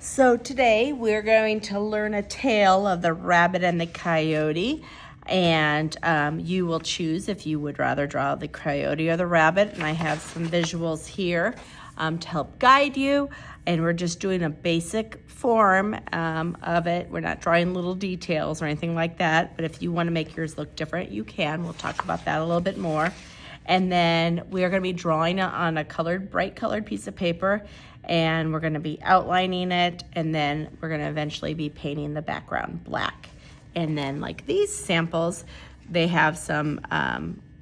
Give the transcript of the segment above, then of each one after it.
So today we're going to learn a tale of the rabbit and the coyote, and you will choose if you would rather draw the coyote or the rabbit, and I have some visuals here to help guide you, and we're just doing a basic form of it. We're not drawing little details or anything like that, but if you want to make yours look different, you can. We'll talk about that a little bit more. And then we are going to be drawing on a bright colored piece of paper, and we're going to be outlining it, and then we're going to eventually be painting the background black. And then like these samples, they have some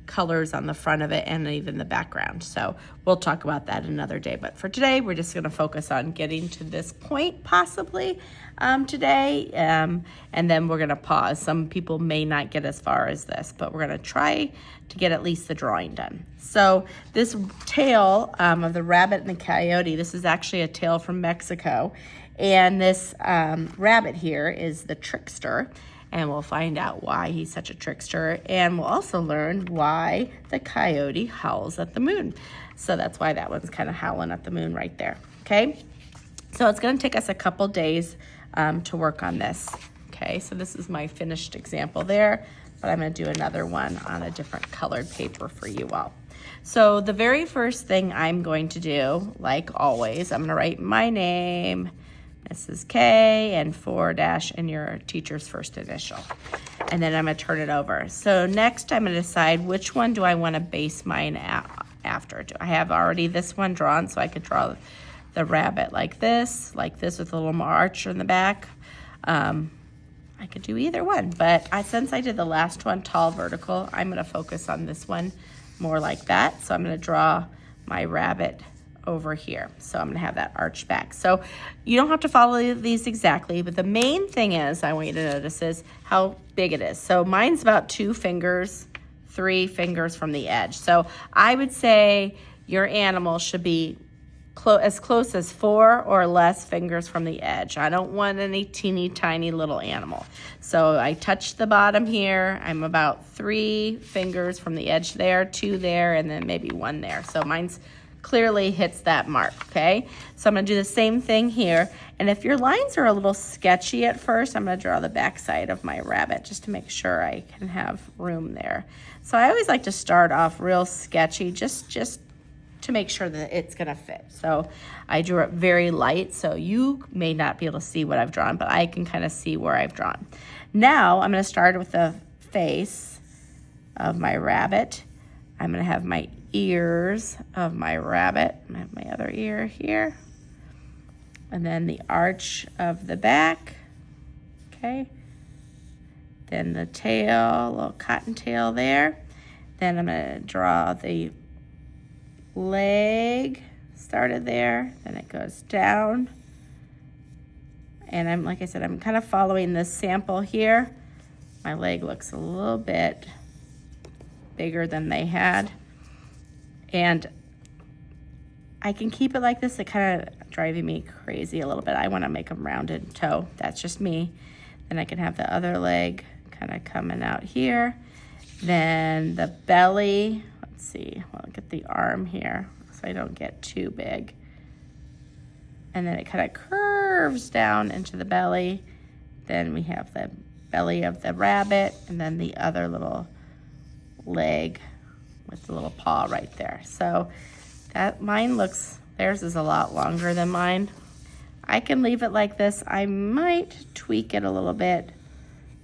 colors on the front of it and even the background. So we'll talk about that another day. But for today, we're just going to focus on getting to this point possibly today. And then we're going to pause. Some people may not get as far as this, but we're going to try to get at least the drawing done. So this tale of the rabbit and the coyote, this is actually a tale from Mexico. And this rabbit here is the trickster. And we'll find out why he's such a trickster. And we'll also learn why the coyote howls at the moon. So that's why that one's kind of howling at the moon right there. Okay. So it's going to take us a couple days to work on this. Okay. So this is my finished example there, but I'm going to do another one on a different colored paper for you all. So the very first thing I'm going to do, like always, I'm going to write my name, Mrs. K, and 4- and your teacher's first initial. And then I'm going to turn it over. So next I'm going to decide which one do I want to base mine after. Do I have already this one drawn, so I could draw the rabbit like this with a little more arch in the back. I could do either one, but since I did the last one, tall vertical, I'm going to focus on this one more like that. So I'm going to draw my rabbit over here. So I'm going to have that arched back. So you don't have to follow these exactly, but the main thing is I want you to notice is how big it is. So mine's about 2 fingers, 3 fingers from the edge. So I would say your animal should be as close as 4 or less fingers from the edge. I don't want any teeny tiny little animal. So I touch the bottom here. I'm about 3 fingers from the edge there, 2 there, and then maybe 1 there. So mine's clearly hits that mark, okay? So I'm gonna do the same thing here. And if your lines are a little sketchy at first, I'm gonna draw the back side of my rabbit just to make sure I can have room there. So I always like to start off real sketchy, just to make sure that it's gonna fit. So I drew it very light, so you may not be able to see what I've drawn, but I can kind of see where I've drawn. Now I'm gonna start with the face of my rabbit. I'm gonna have my ears of my rabbit. I have my other ear here. And then the arch of the back. Okay. Then the tail, a little cottontail there. Then I'm going to draw the leg, started there, then it goes down. And like I said, I'm kind of following this sample here. My leg looks a little bit bigger than they had. And I can keep it like this. It kind of driving me crazy a little bit. I want to make them rounded toe. That's just me. Then I can have the other leg kind of coming out here. Then the belly. Let's see. Well, look at the arm here so I don't get too big. And then it kind of curves down into the belly. Then we have the belly of the rabbit and then the other little leg with the little paw right there. So that theirs is a lot longer than mine. I can leave it like this. I might tweak it a little bit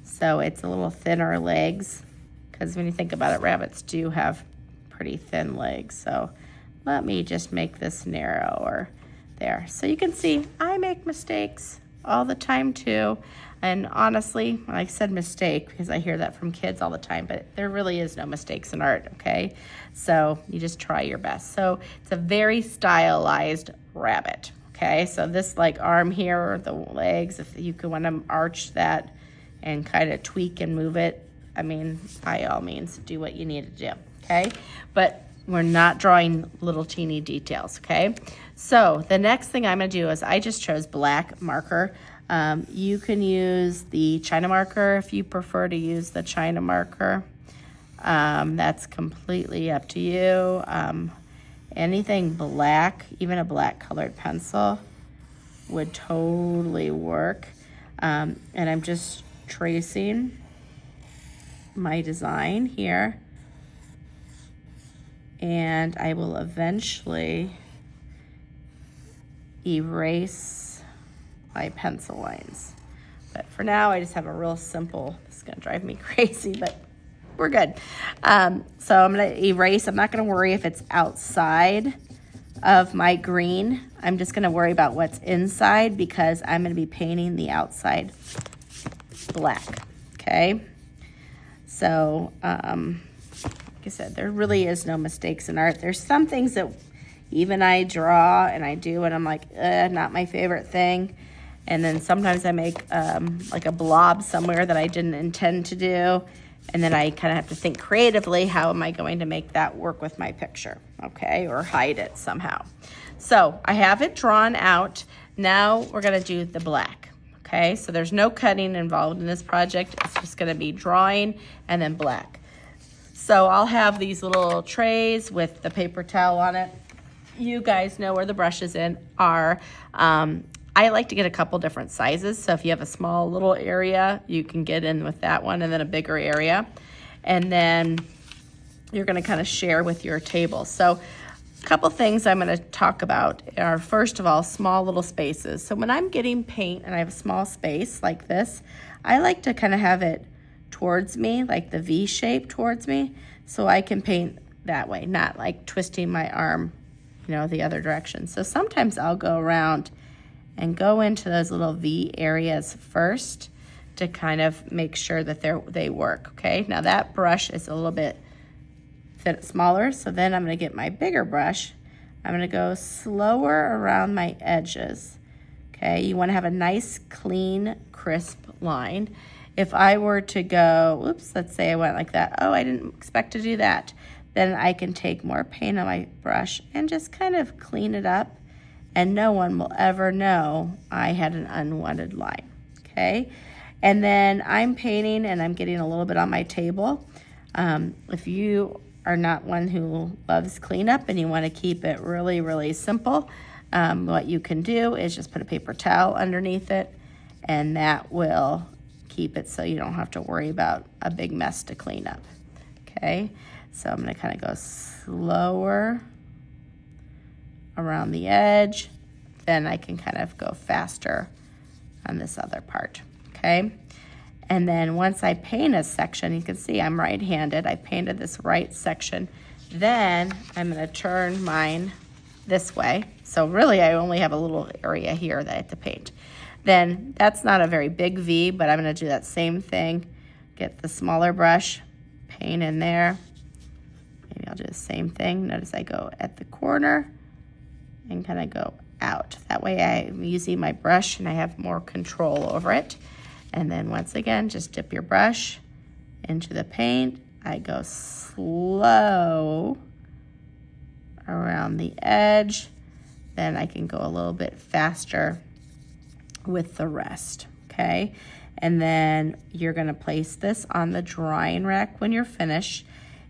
so it's a little thinner legs, because when you think about it, rabbits do have pretty thin legs. So let me just make this narrower there. So you can see I make mistakes all the time too. And honestly, I said mistake because I hear that from kids all the time, but there really is no mistakes in art, okay? So you just try your best. So it's a very stylized rabbit, okay? So this like arm here, or the legs, if you could want to arch that and kind of tweak and move it, I mean, by all means, do what you need to do, okay? But we're not drawing little teeny details, okay? So the next thing I'm gonna do is I just chose black marker. You can use the China marker if you prefer to use the China marker. That's completely up to you. Anything black, even a black colored pencil, would totally work. And I'm just tracing my design here. And I will eventually erase my pencil lines. But for now, I just have a real simple, it's gonna drive me crazy, but we're good. So I'm gonna erase. I'm not gonna worry if it's outside of my green. I'm just gonna worry about what's inside because I'm gonna be painting the outside black, okay? So, like I said, there really is no mistakes in art. There's some things that even I draw and I do and I'm like, not my favorite thing. And then sometimes I make like a blob somewhere that I didn't intend to do. And then I kind of have to think creatively, how am I going to make that work with my picture, okay? Or hide it somehow. So I have it drawn out. Now we're gonna do the black, okay? So there's no cutting involved in this project. It's just gonna be drawing and then black. So I'll have these little trays with the paper towel on it. You guys know where the brushes are. I like to get a couple different sizes. So if you have a small little area, you can get in with that one, and then a bigger area. And then you're gonna kind of share with your table. So a couple things I'm gonna talk about are, first of all, small little spaces. So when I'm getting paint and I have a small space like this, I like to kind of have it towards me, like the V shape towards me, so I can paint that way, not like twisting my arm, you know, the other direction. So sometimes I'll go around and go into those little V areas first to kind of make sure that they work, okay? Now that brush is a little bit smaller, so then I'm gonna get my bigger brush. I'm gonna go slower around my edges, okay? You wanna have a nice, clean, crisp line. If I were to go, oops, let's say I went like that. Oh, I didn't expect to do that. Then I can take more paint on my brush and just kind of clean it up, and no one will ever know I had an unwanted line, okay? And then I'm painting and I'm getting a little bit on my table. If you are not one who loves cleanup and you wanna keep it really, really simple, what you can do is just put a paper towel underneath it, and that will keep it so you don't have to worry about a big mess to clean up, okay? So I'm gonna kind of go slower around the edge, then I can kind of go faster on this other part, okay? And then once I paint a section, you can see I'm right-handed. I painted this right section. Then I'm gonna turn mine this way. So really I only have a little area here that I have to paint. Then that's not a very big V, but I'm gonna do that same thing. Get the smaller brush, paint in there. Maybe I'll do the same thing. Notice I go at the corner and kind of go out. That way I'm using my brush and I have more control over it. And then once again, just dip your brush into the paint. I go slow around the edge. Then I can go a little bit faster with the rest, okay? And then you're gonna place this on the drying rack when you're finished.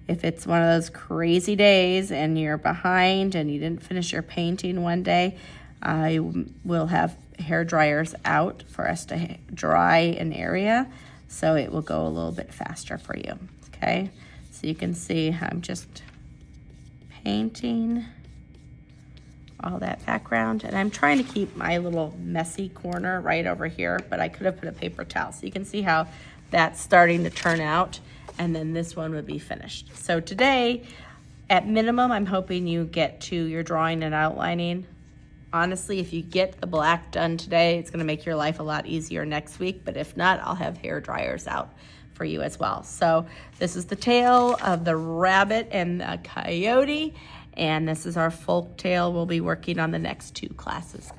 If it's one of those crazy days and you're behind and you didn't finish your painting one day, I will have hair dryers out for us to dry an area, so it will go a little bit faster for you, okay? So you can see I'm just painting all that background, and I'm trying to keep my little messy corner right over here, but I could have put a paper towel. So you can see how that's starting to turn out, and then this one would be finished. So today, at minimum, I'm hoping you get to your drawing and outlining. Honestly, if you get the black done today, it's gonna make your life a lot easier next week, but if not, I'll have hair dryers out for you as well. So this is the tale of the rabbit and the coyote, and this is our folk tale we'll be working on the next 2 classes.